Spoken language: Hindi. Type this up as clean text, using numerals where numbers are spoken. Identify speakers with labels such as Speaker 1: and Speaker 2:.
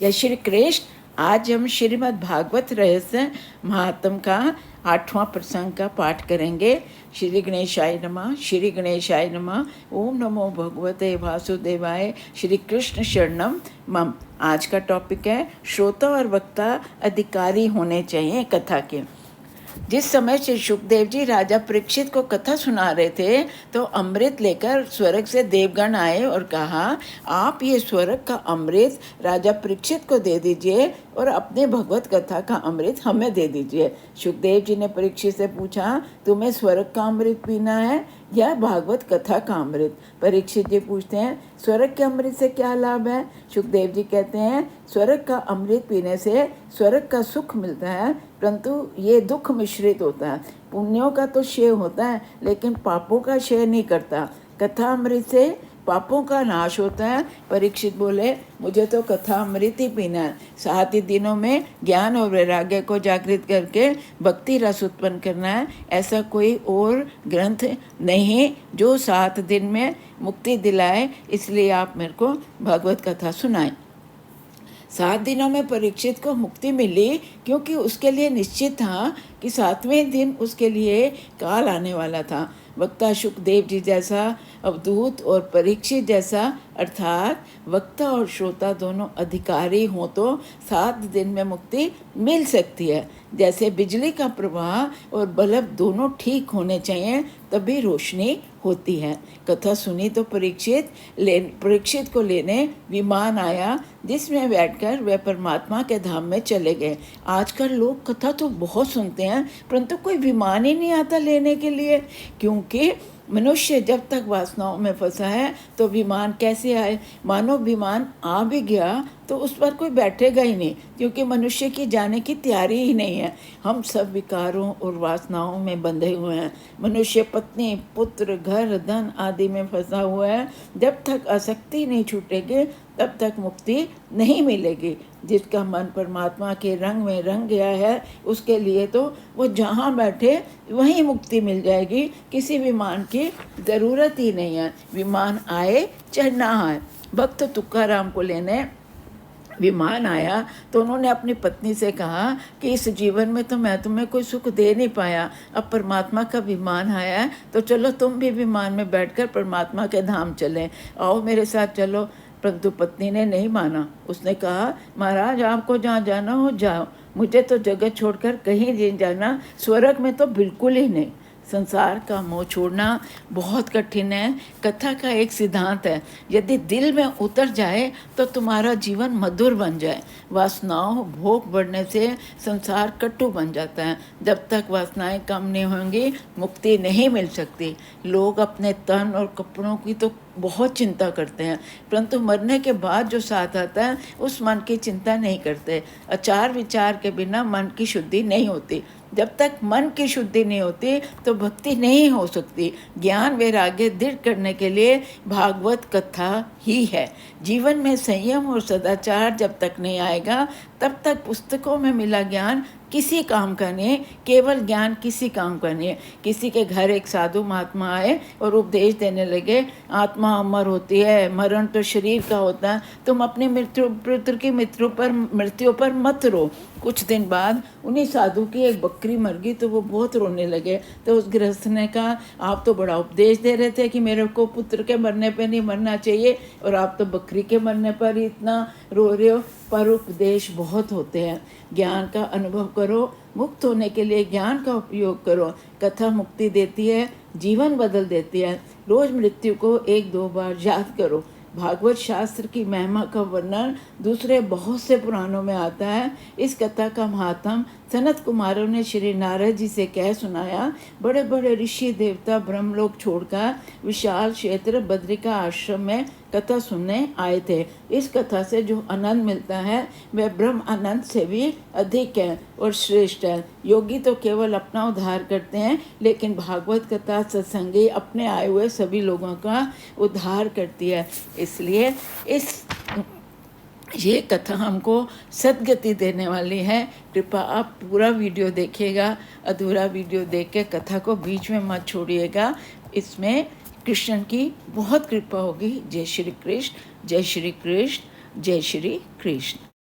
Speaker 1: जय श्री कृष्ण। आज हम श्रीमद् भागवत रहस्य महात्म का 8वां प्रसंग का पाठ करेंगे। श्री गणेशाय नमः। श्री गणेशाय नमः। ओम नमो भगवते वासुदेवाय। श्री कृष्ण शरणम मम। आज का टॉपिक है श्रोता और वक्ता अधिकारी होने चाहिए कथा के। जिस समय श्री सुखदेव जी राजा परीक्षित को कथा सुना रहे थे तो अमृत लेकर स्वर्ग से देवगण आए और कहा, आप ये स्वर्ग का अमृत राजा परीक्षित को दे दीजिए और अपने भगवत कथा का अमृत हमें दे दीजिए। सुखदेव जी ने परीक्षित से पूछा, तुम्हें स्वर्ग का अमृत पीना है या भागवत कथा का अमृत? परीक्षित जी पूछते हैं, स्वर्ग के अमृत से क्या लाभ है? सुखदेव जी कहते हैं, स्वर्ग का अमृत पीने से स्वर्ग का सुख मिलता है, परंतु ये दुख मिश्रित होता है। पुण्यों का तो क्षय होता है लेकिन पापों का क्षय नहीं करता। कथा अमृत से पापों का नाश होता है। परीक्षित बोले, मुझे तो कथा अमृत ही पीना है। 7 ही दिनों में ज्ञान और वैराग्य को जागृत करके भक्ति रस उत्पन्न करना है। ऐसा कोई और ग्रंथ नहीं जो 7 दिन में मुक्ति दिलाए, इसलिए आप मेरे को भगवत कथा सुनाएं। 7 दिनों में परीक्षित को मुक्ति मिली क्योंकि उसके लिए निश्चित था कि 7वें दिन उसके लिए काल आने वाला था। वक्ता सुखदेव जी जैसा अवधूत और परीक्षित जैसा अर्थात वक्ता और श्रोता दोनों अधिकारी हों तो 7 दिन में मुक्ति मिल सकती है। जैसे बिजली का प्रवाह और बल्ब दोनों ठीक होने चाहिए तभी रोशनी होती है। कथा सुनी तो परीक्षित को लेने विमान आया जिसमें बैठकर वे परमात्मा के धाम में चले गए। आजकल लोग कथा तो बहुत सुनते हैं परंतु कोई विमान ही नहीं आता लेने के लिए, क्योंकि मनुष्य जब तक वासनाओं में फंसा है तो विमान कैसे आए? मानो विमान आ भी गया तो उस पर कोई बैठेगा ही नहीं, क्योंकि मनुष्य की जाने की तैयारी ही नहीं है। हम सब विकारों और वासनाओं में बंधे हुए हैं। मनुष्य पत्नी, पुत्र, घर, धन आदि में फंसा हुआ है। जब तक आसक्ति नहीं छूटेगी तब तक मुक्ति नहीं मिलेगी। जिसका मन परमात्मा के रंग में रंग गया है उसके लिए तो वो जहाँ बैठे वहीं मुक्ति मिल जाएगी। किसी विमान की ज़रूरत ही नहीं है। विमान आए चाहे ना आए। भक्त तुकाराम को लेने विमान आया तो उन्होंने अपनी पत्नी से कहा कि इस जीवन में तो मैं तुम्हें कोई सुख दे नहीं पाया, अब परमात्मा का विमान आया है तो चलो तुम भी विमान में बैठकर परमात्मा के धाम चलें, आओ मेरे साथ चलो। परंतु पत्नी ने नहीं माना। उसने कहा, महाराज आपको जहाँ जाना हो जाओ, मुझे तो जगत छोड़कर कहीं नहीं जाना, स्वर्ग में तो बिल्कुल ही नहीं। संसार का मोह छोड़ना बहुत कठिन है। कथा का एक सिद्धांत है, यदि दिल में उतर जाए तो तुम्हारा जीवन मधुर बन जाए। वासनाओं भोग बढ़ने से संसार कटु बन जाता है। जब तक वासनाएं कम नहीं होंगी मुक्ति नहीं मिल सकती। लोग अपने तन और कपड़ों की तो बहुत चिंता करते हैं, परंतु मरने के बाद जो साथ आता है उस मन की चिंता नहीं करते। आचार विचार के बिना मन की शुद्धि नहीं होती। जब तक मन की शुद्धि नहीं होती तो भक्ति नहीं हो सकती। ज्ञान वैराग्य दृढ़ करने के लिए भागवत कथा ही है। जीवन में संयम और सदाचार जब तक नहीं आएगा तब तक पुस्तकों में मिला ज्ञान किसी काम का नहीं। केवल ज्ञान किसी काम का नहीं है। किसी के घर एक साधु महात्मा आए और उपदेश देने लगे, आत्मा अमर होती है, मरण तो शरीर का होता है, तुम अपने पुत्र की मृत्यु पर मत रो। कुछ दिन बाद उन्हीं साधु की एक बकरी मर गई तो वो बहुत रोने लगे। तो उस गृहस्थ ने कहा, आप तो बड़ा उपदेश दे रहे थे कि मेरे को पुत्र के मरने पर नहीं मरना चाहिए और आप तो बकरी के मरने पर ही इतना रो रहे हो। पर उपदेश बहुत होते हैं। ज्ञान का अनुभव करो, मुक्त होने के लिए ज्ञान का उपयोग करो। कथा मुक्ति देती है, जीवन बदल देती है। रोज मृत्यु को 1-2 बार याद करो। भागवत शास्त्र की महिमा का वर्णन दूसरे बहुत से पुराणों में आता है। इस कथा का महात्म सनत कुमारों ने श्री नारद जी से कह सुनाया। बड़े बड़े ऋषि देवता ब्रह्मलोक छोड़कर विशाल क्षेत्र बद्रिका आश्रम में कथा सुनने आए थे। इस कथा से जो आनंद मिलता है वह ब्रह्म आनंद से भी अधिक है और श्रेष्ठ है। योगी तो केवल अपना उद्धार करते हैं, लेकिन भागवत कथा सत्संगी अपने आए हुए सभी लोगों का उद्धार करती है। इसलिए ये कथा हमको सद्गति देने वाली है। कृपया आप पूरा वीडियो देखिएगा, अधूरा वीडियो देख के कथा को बीच में मत छोड़िएगा। इसमें कृष्ण की बहुत कृपा होगी। जय श्री कृष्ण, जय श्री कृष्ण, जय श्री कृष्ण।